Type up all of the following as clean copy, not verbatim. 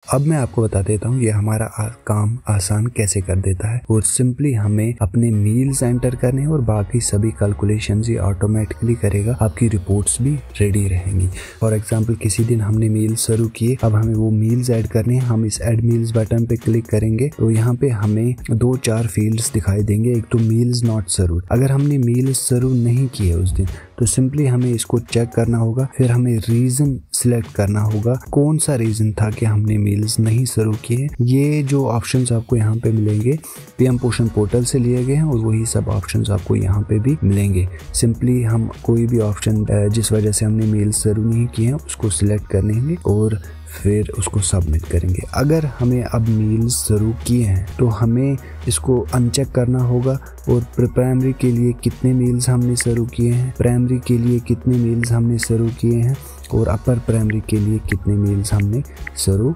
अब मैं आपको बता देता हूँ ये हमारा काम आसान कैसे कर देता है। और सिंपली हमें अपने मील्स एंटर करने और बाकी सभी कैलकुलेशंस ये ऑटोमेटिकली करेगा। आपकी रिपोर्ट्स भी रेडी रहेंगी। फॉर एग्जांपल किसी दिन हमने मील्स शुरू किए, अब हमें वो मील्स ऐड करने हैं। हम इस ऐड मील्स बटन पे क्लिक करेंगे तो यहाँ पे हमें 2-4 फील्ड्स दिखाई देंगे। एक तो मील्स नॉट सर्व्ड, अगर हमने मील्स सर्व नहीं किए उस दिन तो सिंपली हमें इसको चेक करना होगा। फिर हमें रीजन सिलेक्ट करना होगा, कौन सा रीजन था कि हमने मील्स नहीं सर्व किए। ये जो ऑप्शंस आपको यहाँ पे मिलेंगे पीएम पोषण पोर्टल से लिए गए हैं और वही सब ऑप्शंस आपको यहाँ पे भी मिलेंगे। सिंपली हम कोई भी ऑप्शन जिस वजह से हमने मील्स सर्व नहीं किए हैं उसको सिलेक्ट करेंगे और फिर उसको सबमिट करेंगे। अगर हमें अब मील्स सर्व किए हैं तो हमें इसको अनचेक करना होगा और प्राइमरी के लिए कितने मील्स हमने सर्व किए हैं, प्राइमरी के लिए कितने मील्स हमने सर्व किए हैं और अपर प्राइमरी के लिए कितने मील्स हमने सर्व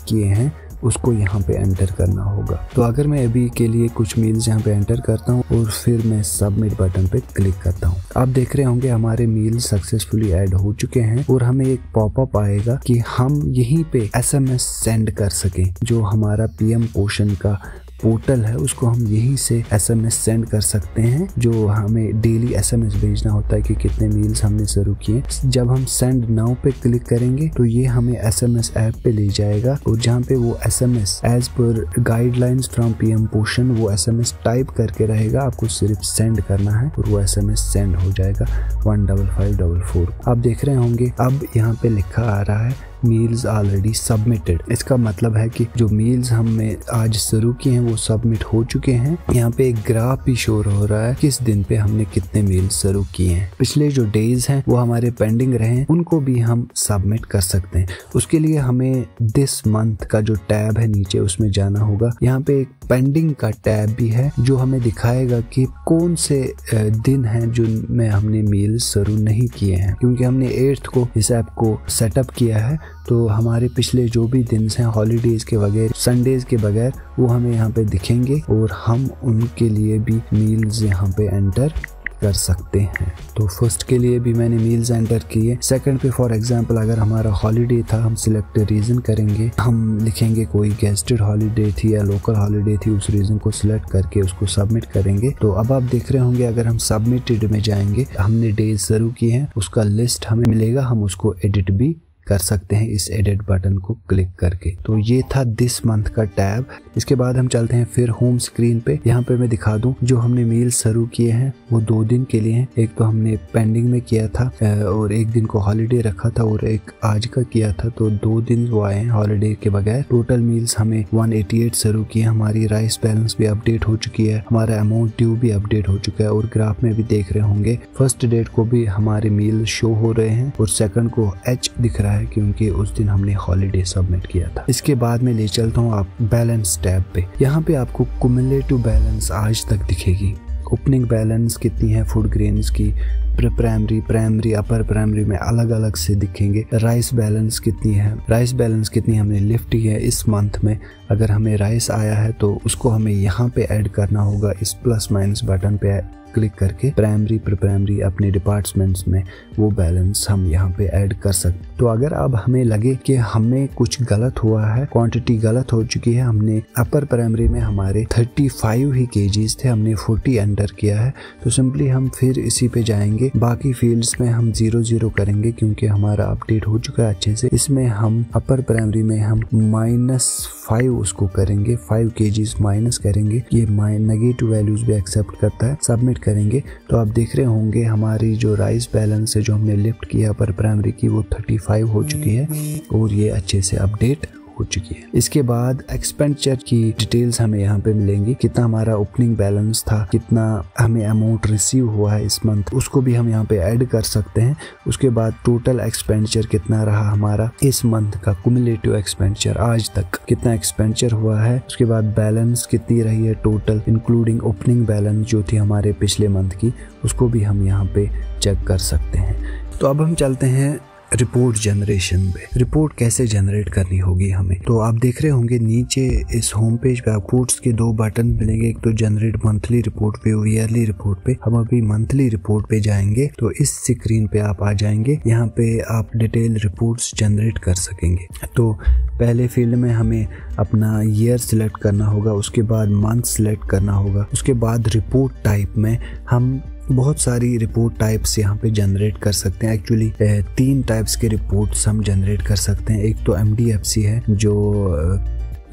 किए हैं, उसको यहाँ पे एंटर करना होगा। तो अगर मैं अभी के लिए कुछ मील्स यहाँ पे एंटर करता हूँ और फिर मैं सबमिट बटन पे क्लिक करता हूँ, आप देख रहे होंगे हमारे मील्स सक्सेसफुली ऐड हो चुके हैं और हमें एक पॉपअप आएगा कि हम यहीं पे एसएमएस सेंड कर सकें। जो हमारा पीएम पोषण का पोर्टल है उसको हम यहीं से एसएमएस सेंड कर सकते हैं। जो हमें डेली एसएमएस भेजना होता है कि कितने मील्स हमने सर्व किए। जब हम सेंड नाउ पे क्लिक करेंगे तो ये हमें एसएमएस ऐप पे ले जाएगा और जहाँ पे वो SMS as per guidelines from PM Poshan वो एसएमएस टाइप करके रहेगा। आपको सिर्फ सेंड करना है और वो एसएमएस सेंड हो जाएगा 15544। आप देख रहे होंगे अब यहाँ पे लिखा आ रहा है मील्स ऑलरेडी सबमिटेड। इसका मतलब है कि जो मील्स हमने आज शुरू किए हैं वो सबमिट हो चुके हैं। यहाँ पे एक ग्राफ भी शो हो रहा है किस दिन पे हमने कितने मील्स शुरू किए हैं। पिछले जो डेज हैं वो हमारे पेंडिंग रहे उनको भी हम सबमिट कर सकते हैं। उसके लिए हमें दिस मंथ का जो टैब है नीचे उसमें जाना होगा। यहाँ पे एक पेंडिंग का टैब भी है जो हमें दिखाएगा कि कौन से दिन हैं जिनमें हमने मील्स शुरू नहीं किए हैं। क्योंकि हमने 8th को इस ऐप को सेटअप किया है तो हमारे पिछले जो भी दिन हैं हॉलीडेज के बगैर, संडेज के बगैर, वो हमें यहाँ पे दिखेंगे और हम उनके लिए भी मील्स यहाँ पे एंटर कर सकते हैं। तो फर्स्ट के लिए भी मैंने मील्स एंटर किए। सेकंड पे फॉर एग्जांपल अगर हमारा हॉलीडे था, हम सिलेक्ट रीजन करेंगे, हम लिखेंगे कोई गेस्टेड हॉलीडे थी या लोकल हॉलीडे थी, उस रीजन को सिलेक्ट करके उसको सबमिट करेंगे। तो अब आप देख रहे होंगे अगर हम सबमिटेड में जाएंगे, हमने डेज शुरू किए हैं उसका लिस्ट हमें मिलेगा, हम उसको एडिट भी कर सकते हैं इस एडिट बटन को क्लिक करके। तो ये था दिस मंथ का टैब। इसके बाद हम चलते हैं फिर होम स्क्रीन पे। यहाँ पे मैं दिखा दूं जो हमने मील शुरू किए हैं वो 2 दिन के लिए हैं। एक तो हमने पेंडिंग में किया था और एक दिन को हॉलीडे रखा था और एक आज का किया था, तो 2 दिन वो आए हैं हॉलीडे के बगैर। टोटल मील्स हमें 188 शुरू किए। हमारी राइस बैलेंस भी अपडेट हो चुकी है, हमारा अमाउंट ड्यू भी अपडेट हो चुका है और ग्राफ में भी देख रहे होंगे फर्स्ट डेट को भी हमारे मील शो हो रहे हैं और सेकंड को एच दिख रहा है क्योंकि उस दिन हमने हॉलीडे सबमिट किया था। इसके बाद में ले चलता हूँ आप बैलेंस टैब पे। यहाँ पे आपको कुमुलेटिव बैलेंस आज तक दिखेगी। ओपनिंग बैलेंस कितनी है फूड ग्रेन्स की, प्राइमरी अपर प्राइमरी में अलग अलग से दिखेंगे। राइस बैलेंस कितनी है, राइस बैलेंस कितनी हमने लिफ्ट की है इस मंथ में। अगर हमें राइस आया है तो उसको हमें यहाँ पे ऐड करना होगा इस प्लस माइनस बटन पे क्लिक करके। प्राइमरी अपने डिपार्टमेंट्स में वो बैलेंस हम यहाँ पे ऐड कर सकते। तो अगर अब हमें लगे कि हमें कुछ गलत हुआ है, क्वांटिटी गलत हो चुकी है, हमने अपर प्राइमरी में हमारे 35 ही केजीज थे, हमने 40 एंटर किया है, तो सिंपली हम फिर इसी पे जाएंगे। बाकी फील्ड्स में हम 0 करेंगे क्योंकि हमारा अपडेट हो चुका है अच्छे से। इसमें हम अपर प्राइमरी में हम -5 उसको करेंगे, 5 केजीज माइनस करेंगे। ये नेगेटिव वैल्यूज भी एक्सेप्ट करता है। सबमिट करेंगे तो आप देख रहे होंगे हमारी जो राइस बैलेंस है जो हमने लिफ्ट किया पर प्राइमरी की वो 35 हो चुकी है और ये अच्छे से अपडेट हो चुकी है। इसके बाद एक्सपेंडिचर की डिटेल्स हमें यहाँ पे मिलेंगी, कितना हमारा ओपनिंग बैलेंस था, कितना हमें अमाउंट रिसीव हुआ है इस मंथ, उसको भी हम यहाँ पे ऐड कर सकते हैं। उसके बाद टोटल एक्सपेंडिचर कितना रहा हमारा इस मंथ का, कुमुलेटिव एक्सपेंडिचर आज तक कितना एक्सपेंडिचर हुआ है। उसके बाद बैलेंस कितनी रही है टोटल इंक्लूडिंग ओपनिंग बैलेंस जो थी हमारे पिछले मंथ की, उसको भी हम यहाँ पे चेक कर सकते हैं। तो अब हम चलते हैं रिपोर्ट जनरेशन पे। रिपोर्ट कैसे जनरेट करनी होगी हमें, तो आप देख रहे होंगे नीचे इस होम पेज पे आपको रिपोर्ट्स के दो बटन मिलेंगे, एक तो जनरेट मंथली रिपोर्ट पे और ईयरली रिपोर्ट पे। हम अभी मंथली रिपोर्ट पे जाएंगे, तो इस स्क्रीन पे आप आ जाएंगे। यहाँ पे आप डिटेल रिपोर्ट्स जनरेट कर सकेंगे। तो पहले फील्ड में हमें अपना ईयर सिलेक्ट करना होगा, उसके बाद मंथ सिलेक्ट करना होगा, उसके बाद रिपोर्ट टाइप में हम बहुत सारी रिपोर्ट टाइप्स यहाँ पे जनरेट कर सकते हैं। एक्चुअली 3 टाइप्स के रिपोर्ट्स हम जनरेट कर सकते हैं। एक तो MDFC है, जो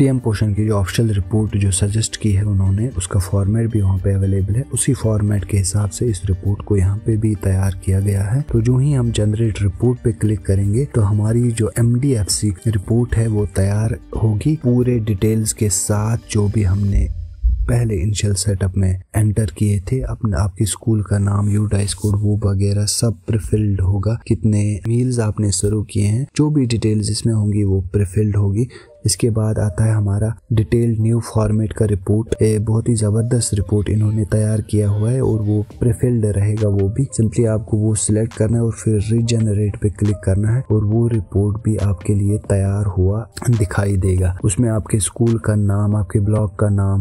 PM पोषण की जो ऑफिशियल रिपोर्ट जो सजेस्ट की है उन्होंने, उसका फॉर्मेट भी वहाँ पे अवेलेबल है। उसी फॉर्मेट के हिसाब से इस रिपोर्ट को यहाँ पे भी तैयार किया गया है। तो जो ही हम जनरेट रिपोर्ट पे क्लिक करेंगे तो हमारी जो MDFC रिपोर्ट है वो तैयार होगी, पूरे डिटेल्स के साथ जो भी हमने पहले इनिशियल सेटअप में एंटर किए थे। अपने आपके स्कूल का नाम, यूडाइस कोड, वो वगैरह सब प्रीफिल्ड होगा। कितने मील्स आपने शुरू किए हैं, जो भी डिटेल्स इसमें होंगी वो प्रीफिल्ड होगी। इसके बाद आता है हमारा डिटेल्ड न्यू फॉर्मेट का रिपोर्ट। बहुत ही ज़बरदस्त रिपोर्ट इन्होंने तैयार किया हुआ है और वो प्रीफिल्ड रहेगा। वो भी सिंपली आपको वो सिलेक्ट करना है और फिर रीजनरेट पे क्लिक करना है और वो रिपोर्ट भी आपके लिए तैयार हुआ दिखाई देगा। उसमें आपके स्कूल का नाम, आपके ब्लॉक का नाम,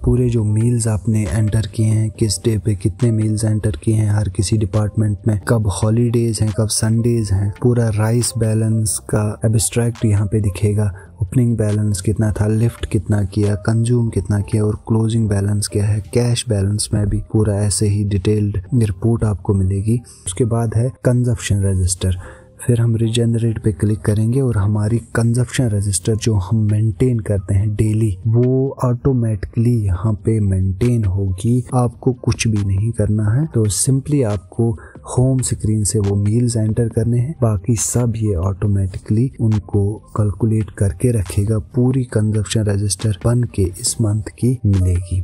पूरे जो मील्स आपने एंटर किए हैं, किस डे पे कितने मील्स एंटर किए हैं हर किसी डिपार्टमेंट में, कब हॉलीडेज हैं, कब संडेज हैं, पूरा राइस बैलेंस का एब्स्ट्रैक्ट यहाँ पे दिखेगा। ओपनिंग बैलेंस कितना था, लिफ्ट कितना किया, कंज्यूम कितना किया और क्लोजिंग बैलेंस क्या है। कैश बैलेंस में भी पूरा ऐसे ही डिटेल्ड रिपोर्ट आपको मिलेगी। उसके बाद है कंजप्शन रजिस्टर। फिर हम रीजनरेट पे क्लिक करेंगे और हमारी कंजप्शन रजिस्टर जो हम मेंटेन करते हैं डेली, वो ऑटोमेटिकली यहाँ पे मेंटेन होगी। आपको कुछ भी नहीं करना है। तो सिंपली आपको होम स्क्रीन से वो मील्स एंटर करने हैं, बाकी सब ये ऑटोमेटिकली उनको कैलकुलेट करके रखेगा। पूरी कंजप्शन रजिस्टर बन के इस मंथ की मिलेगी।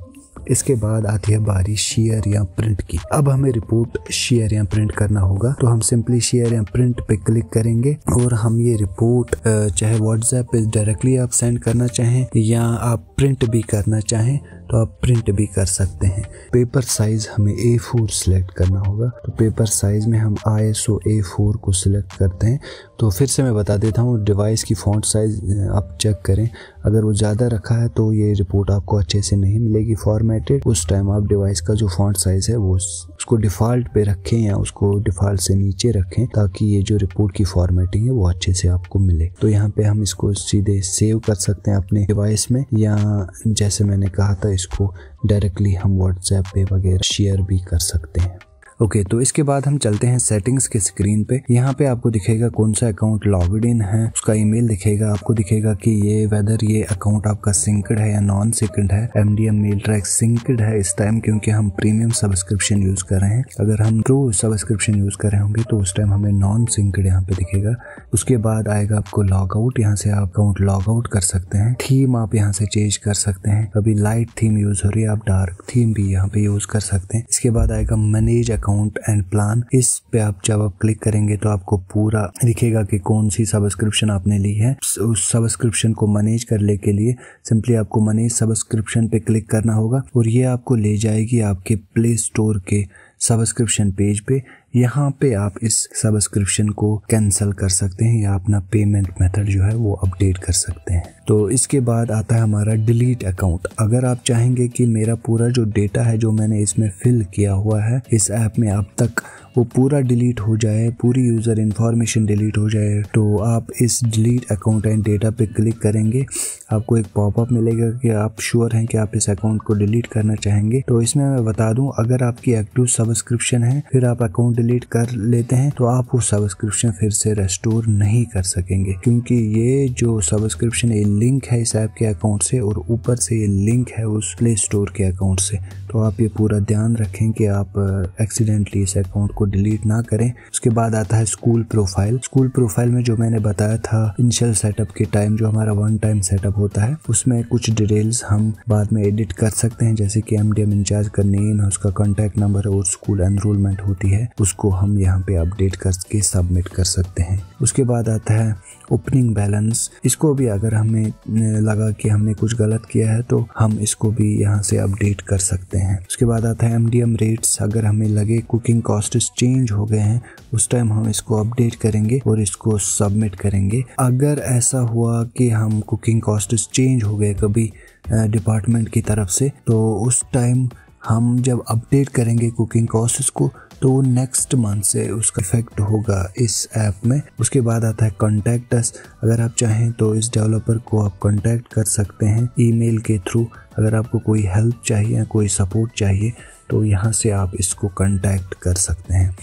इसके बाद आती है बारी शेयर या प्रिंट की। अब हमें रिपोर्ट शेयर या प्रिंट करना होगा, तो हम सिंपली शेयर या प्रिंट पे क्लिक करेंगे और हम ये रिपोर्ट चाहे व्हाट्सएप पे डायरेक्टली आप सेंड करना चाहें या आप प्रिंट भी करना चाहें तो आप प्रिंट भी कर सकते हैं। पेपर साइज हमें A4 सिलेक्ट करना होगा, तो पेपर साइज में हम ISO A4 को सिलेक्ट करते हैं। तो फिर से मैं बता देता हूँ, डिवाइस की फॉन्ट साइज आप चेक करें, अगर वो ज़्यादा रखा है तो ये रिपोर्ट आपको अच्छे से नहीं मिलेगी फॉर्मेटेड। उस टाइम आप डिवाइस का जो फॉन्ट साइज है वो उसको डिफ़ॉल्ट पे रखें या उसको डिफ़ॉल्ट से नीचे रखें, ताकि ये जो रिपोर्ट की फॉर्मेटिंग है वो अच्छे से आपको मिले। तो यहाँ पे हम इसको सीधे सेव कर सकते हैं अपने डिवाइस में, या जैसे मैंने कहा था इसको डायरेक्टली हम व्हाट्सएप पे वगैरह शेयर भी कर सकते हैं। ओके, तो इसके बाद हम चलते हैं सेटिंग्स के स्क्रीन पे। यहाँ पे आपको दिखेगा कौन सा अकाउंट लॉग्ड इन है, उसका ईमेल दिखेगा। आपको दिखेगा कि ये वेदर ये अकाउंट आपका सिंक्ड है या नॉन सिंक्ड है। MDM मेल ट्रैक सिंक्ड है इस टाइम, क्योंकि हम प्रीमियम सब्सक्रिप्शन यूज कर रहे हैं। अगर हम ट्रू सब्सक्रिप्शन यूज कर रहे होंगे तो उस टाइम हमें नॉन सिंक्ड यहाँ पे दिखेगा। उसके बाद आएगा आपको लॉग आउट, यहाँ से आप अकाउंट लॉग आउट कर सकते हैं। थीम आप यहाँ से चेंज कर सकते हैं, अभी लाइट थीम यूज हो रही है, आप डार्क थीम भी यहाँ पे यूज कर सकते हैं। इसके बाद आएगा मैनेज अकाउंट एंड प्लान। इस पे आप जब आप क्लिक करेंगे तो आपको पूरा दिखेगा कि कौन सी सब्सक्रिप्शन आपने ली है। उस सब्सक्रिप्शन को मैनेज करने के लिए सिंपली आपको मैनेज सब्सक्रिप्शन पे क्लिक करना होगा और ये आपको ले जाएगी आपके प्ले स्टोर के सब्सक्रिप्शन पेज पे। यहाँ पे आप इस सब्सक्रिप्शन को कैंसिल कर सकते हैं या अपना पेमेंट मेथड जो है वो अपडेट कर सकते हैं। तो इसके बाद आता है हमारा डिलीट अकाउंट। अगर आप चाहेंगे कि मेरा पूरा जो डेटा है जो मैंने इसमें फिल किया हुआ है इस ऐप में अब तक, वो पूरा डिलीट हो जाए, पूरी यूज़र इन्फॉर्मेशन डिलीट हो जाए, तो आप इस डिलीट अकाउंट एंड डेटा पे क्लिक करेंगे। आपको एक पॉपअप मिलेगा कि आप श्योर हैं कि आप इस अकाउंट को डिलीट करना चाहेंगे। तो इसमें मैं बता दूं, अगर आपकी एक्टिव सब्सक्रिप्शन है फिर आप अकाउंट डिलीट कर लेते हैं तो आप वो सब्सक्रिप्शन फिर से रेस्टोर नहीं कर सकेंगे, क्योंकि ये जो सब्सक्रिप्शन ये लिंक है इस ऐप के अकाउंट से और ऊपर से ये लिंक है उस प्ले स्टोर के अकाउंट से। तो आप ये पूरा ध्यान रखें कि आप एक्सीडेंटली इस अकाउंट को डिलीट ना करें। उसके बाद आता है स्कूल प्रोफाइल। स्कूल प्रोफाइल में जो मैंने बताया था इनिशियल सेटअप के टाइम, जो हमारा वन टाइम सेटअप होता है उसमें कुछ डिटेल्स हम बाद में एडिट कर सकते हैं, जैसे कि MDM इंचार्ज का नेम है, उसका कॉन्टैक्ट नंबर और स्कूल एनरोलमेंट होती है उसको हम यहाँ पे अपडेट करके सबमिट कर सकते हैं। उसके बाद आता है ओपनिंग बैलेंस। इसको भी अगर हमें लगा कि हमने कुछ गलत किया है तो हम इसको भी यहाँ से अपडेट कर सकते हैं। उसके बाद आता है MDM रेट्स। अगर हमें लगे कुकिंग कॉस्ट्स चेंज हो गए हैं उस टाइम हम इसको अपडेट करेंगे और इसको सबमिट करेंगे। अगर ऐसा हुआ कि हम कुकिंग कॉस्ट्स चेंज हो गए कभी डिपार्टमेंट की तरफ से, तो उस टाइम हम जब अपडेट करेंगे कुकिंग कॉस्ट्स को तो नेक्स्ट मंथ से उसका इफेक्ट होगा इस ऐप में। उसके बाद आता है कॉन्टैक्ट अस। अगर आप चाहें तो इस डेवलपर को आप कॉन्टैक्ट कर सकते हैं ईमेल के थ्रू। अगर आपको कोई हेल्प चाहिए, कोई सपोर्ट चाहिए तो यहाँ से आप इसको कांटेक्ट कर सकते हैं।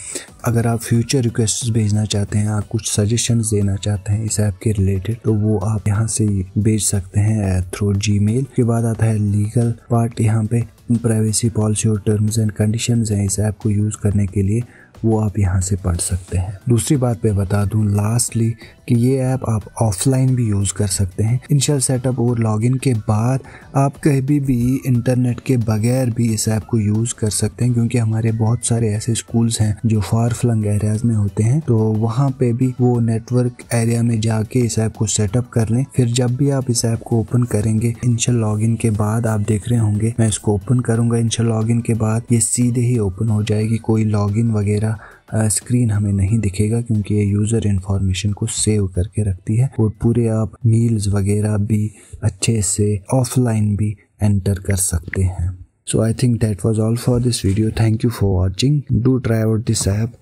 अगर आप फ्यूचर रिक्वेस्ट भेजना चाहते हैं, आप कुछ सजेशंस देना चाहते हैं इस ऐप के रिलेटेड, तो वो आप यहाँ से भेज सकते हैं थ्रू जीमेल। के बाद आता है लीगल पार्ट। यहाँ पे प्राइवेसी पॉलिसी और टर्म्स एंड कंडीशंस हैं इस ऐप को यूज़ करने के लिए, वो आप यहाँ से पढ़ सकते हैं। दूसरी बात पे बता दूं लास्टली कि ये ऐप आप ऑफलाइन भी यूज़ कर सकते हैं। इनिशियल सेटअप और लॉगिन के बाद आप कहीं भी इंटरनेट के बगैर भी इस ऐप को यूज़ कर सकते हैं, क्योंकि हमारे बहुत सारे ऐसे स्कूल्स हैं जो फार फ्लंग एरियाज में होते हैं, तो वहाँ पे भी वो नेटवर्क एरिया में जाके इस ऐप को सेटअप कर लें। फिर जब भी आप इस ऐप को ओपन करेंगे इनिशियल लॉगिन के बाद, आप देख रहे होंगे मैं इसको ओपन करूँगा इनिशियल लॉगिन के बाद, ये सीधे ही ओपन हो जाएगी। कोई लॉगिन वगैरह स्क्रीन हमें नहीं दिखेगा क्योंकि ये यूज़र इन्फॉर्मेशन को सेव करके रखती है, और पूरे आप मील्स वगैरह भी अच्छे से ऑफलाइन भी एंटर कर सकते हैं। So I think that was all for this video. Thank you for watching. Do try out this app.